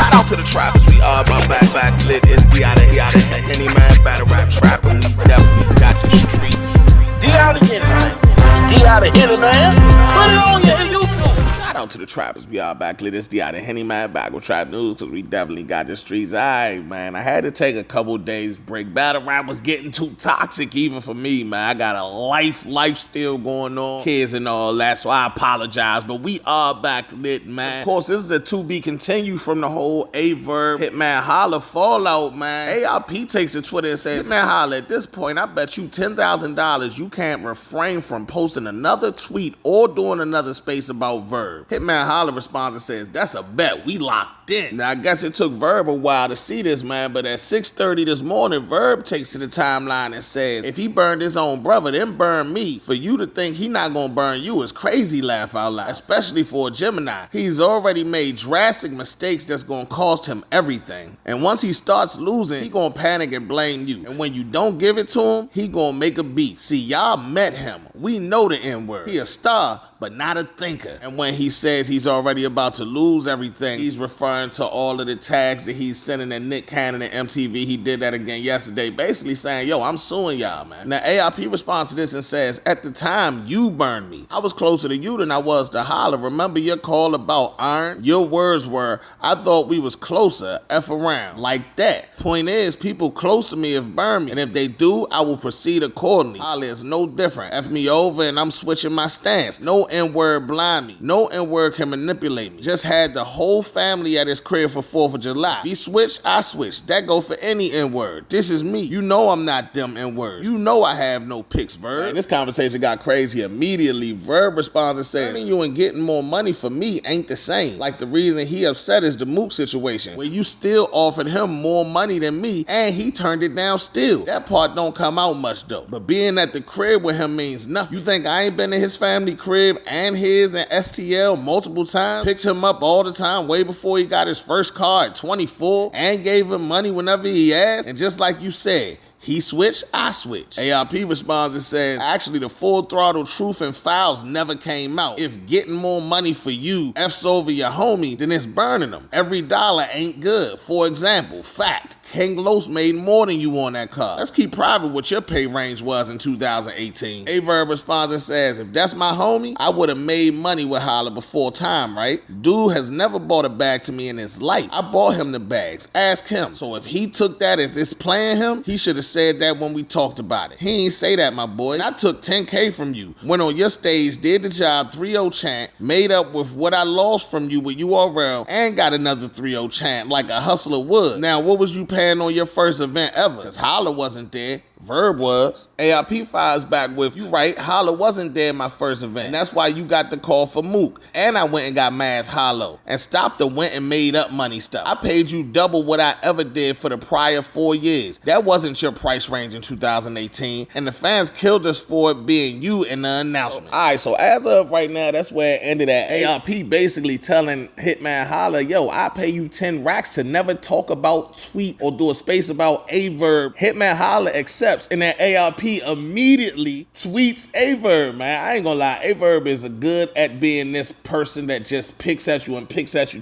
Shout out to the trappers, we are my back lit. It's D out of Henny man, battle rap trap, and we definitely got the streets. D out of Henny man, D out of Henny man, put it on your YouTube. Shout out to the trappers, we are back lit. It's D out of Henny man, back with trap news, cause we definitely got the streets. Alright, man, I had to take a couple days break. Battle rap was getting too toxic even for me, man. I got a life still going on, kids and all that, so I apologize, but we are back lit, man. Of course, this is a to be continued from the whole Verb Hitman Holla fallout, man. ARP takes to Twitter and says, Hitman Holla, at this point, I bet you $10,000 you can't refrain from posting another tweet or doing another space about Verb. Hitman Holla responds and says, that's a bet, we locked in. Now, I guess it took Verb a while to see this, man, but at 6:30 this morning, Verb takes to the timeline and says, if he burned his own brother, then burn me. For you to think he not gonna burn you is crazy, laugh out loud, especially for a Gemini. He's already made drastic mistakes that's gonna cost him everything. And once he starts losing, he gonna panic and blame you. And when you don't give it to him, he gonna make a beat. See, y'all met him. We know the N-word. He a star, but not a thinker. And when he says he's already about to lose everything, he's referring to all of the tags that he's sending at Nick Cannon and MTV. He did that again yesterday, basically saying, yo, I'm suing y'all, man. Now, ARP responds to this and says, at the time, you burned me. I was closer to you than I was to Holla. Remember your call about iron? Your words were, I thought we was closer, F around. Like that. Point is, people close to me have burned me, and if they do, I will proceed accordingly. Holla is no different. F me over and I'm switching my stance. No N-word blind me. No N-word can manipulate me. Just had the whole family at his crib for 4th of July. If he switch, I switch. That go for any N-word. This is me. You know I'm not them N-words. You know I have no pics, Verb. Man, this conversation got crazy immediately. Verb responds and says, turning you and getting more money for me ain't the same. Like the reason he upset is the Mook situation, where you still offered him more money than me, and he turned it down still. That part don't come out much though. But being at the crib with him means nothing. You think I ain't been in his family crib and his and STL multiple times? Picked him up all the time way before he got his first car at 24 and gave him money whenever he asked. And just like you said, he switched, I switched. ARP responds and says, actually, the Full Throttle Truth and Files never came out. If getting more money for you F's over your homie, then it's burning them. Every dollar ain't good. For example, fact, King Los made more than you on that car. Let's keep private what your pay range was in 2018. Verb responds and says, if that's my homie, I would have made money with Holla before time, right? Dude has never bought a bag to me in his life. I bought him the bags. Ask him. So if he took that as it's playing him, he should have said that when we talked about it. He ain't say that, my boy. And I took 10K from you, went on your stage, did the job 3-0 chant, made up with what I lost from you with URL, and got another 3-0 chant like a hustler would. Now, what was you paying on your first event ever? Because Holla wasn't there. Verb was. ARP fires back with, you right, Holla wasn't there my first event. And that's why you got the call for Mook. And I went and got Math Hollow. And stopped the went and made up money stuff. I paid you double what I ever did for the prior 4 years. That wasn't your price range in 2018. And the fans killed us for it being you in the announcement. Alright, so as of right now, that's where it ended at. ARP basically telling Hitman Holla, yo, I pay you 10 racks to never talk about, tweet, or do a space about Verb. Hitman Holla accepts, and then ARP immediately tweets Verb, man. I ain't gonna lie, Verb is good at being this person that just picks at you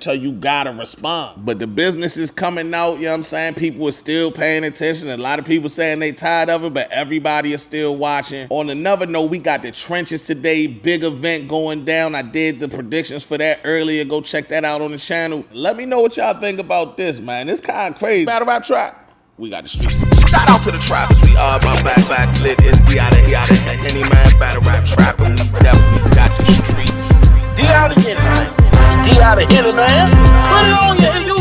till you gotta respond. But the business is coming out, you know what I'm saying? People are still paying attention. A lot of people saying they tired of it, but everybody is still watching. On another note, we got the trenches today, big event going down. I did the predictions for that earlier. Go check that out on the channel. Let me know what y'all think about this, man. It's kind of crazy. Battle rap trap. We got the streets. Shout out to the trappers, we are my back lit. It's D out of Henny man, battle rap trap, and we definitely got the streets. D out of Henny man, D out of Henny man, put it on your